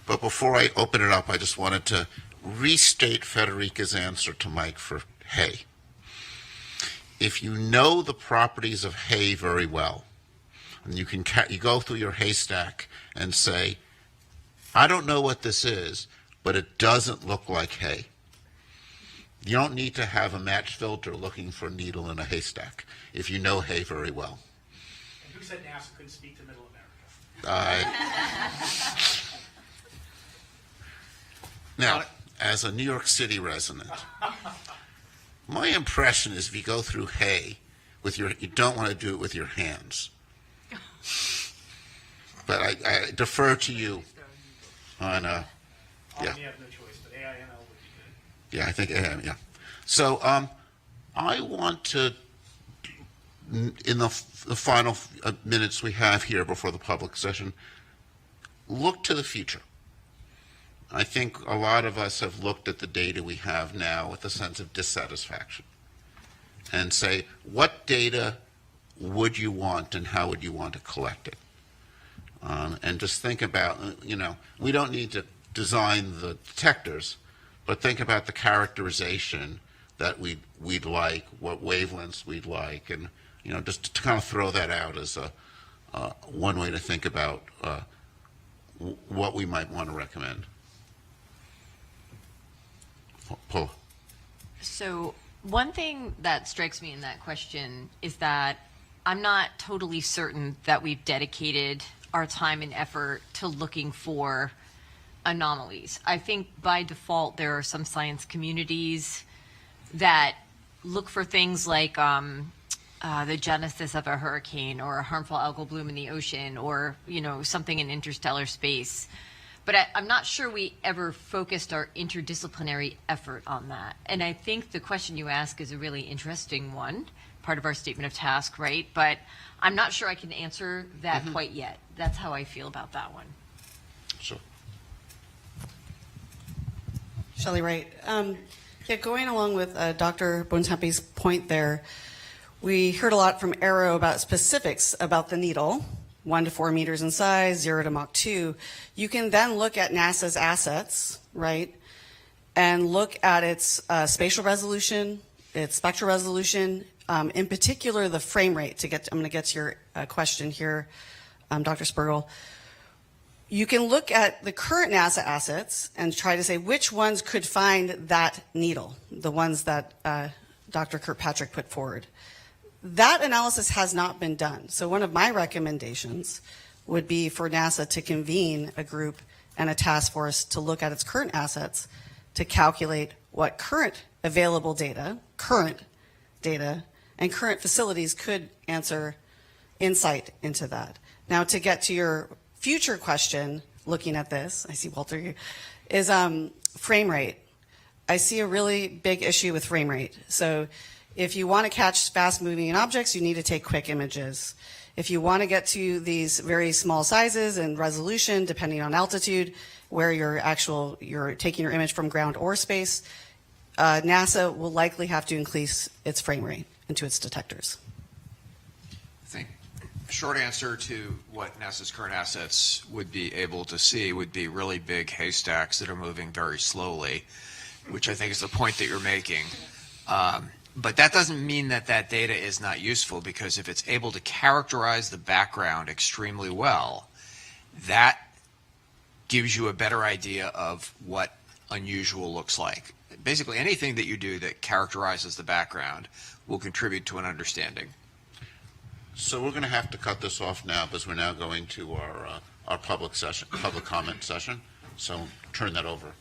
But before I open it up, I just wanted to restate Federica's answer to Mike for hay. If you know the properties of hay very well, and you go through your haystack and say, I don't know what this is, but it doesn't look like hay. You don't need to have a match filter looking for a needle in a haystack if you know hay very well. And who said NASA couldn't speak to Middle America? Now, as a New York City resident, my impression is if you go through hay you don't want to do it with your hands. But I defer to you on, yeah. You have no choice, but AIML would be good. Yeah, I think, yeah. So I want to, in the final minutes we have here before the public session, look to the future. I think a lot of us have looked at the data we have now with a sense of dissatisfaction and say, what data would you want and how would you want to collect it? And just think about, we don't need to design the detectors, but think about the characterization that we'd like, what wavelengths we'd like, and just to kind of throw that out as one way to think about what we might want to recommend. Paul. So one thing that strikes me in that question is that I'm not totally certain that we've dedicated our time and effort to looking for anomalies. I think by default there are some science communities that look for things like the genesis of a hurricane or a harmful algal bloom in the ocean or something in interstellar space. But I'm not sure we ever focused our interdisciplinary effort on that. And I think the question you ask is a really interesting one, part of our statement of task, right? But I'm not sure I can answer that quite yet. That's how I feel about that one. Sure. Shelley Wright. Yeah, going along with Dr. Bontempi's point there, we heard a lot from Arrow about specifics about the needle. 1 to 4 meters in size, 0 to Mach 2. You can then look at NASA's assets, right, and look at its spatial resolution, its spectral resolution, in particular the frame rate. I'm going to get to your question here, Dr. Spergel. You can look at the current NASA assets and try to say which ones could find that needle, the ones that Dr. Kirkpatrick put forward. That analysis has not been done. So one of my recommendations would be for NASA to convene a group and a task force to look at its current assets to calculate what current available data, and current facilities could answer insight into that. Now, to get to your future question, looking at this, I see Walter here, is frame rate. I see a really big issue with frame rate. So if you want to catch fast-moving objects, you need to take quick images. If you want to get to these very small sizes and resolution, depending on altitude, where you're taking your image from ground or space, NASA will likely have to increase its frame rate into its detectors. I think a short answer to what NASA's current assets would be able to see would be really big haystacks that are moving very slowly, which I think is the point that you're making. But that doesn't mean that that data is not useful, because if it's able to characterize the background extremely well, that gives you a better idea of what unusual looks like. Basically, anything that you do that characterizes the background will contribute to an understanding. So we're going to have to cut this off now because we're now going to our public comment session. So turn that over.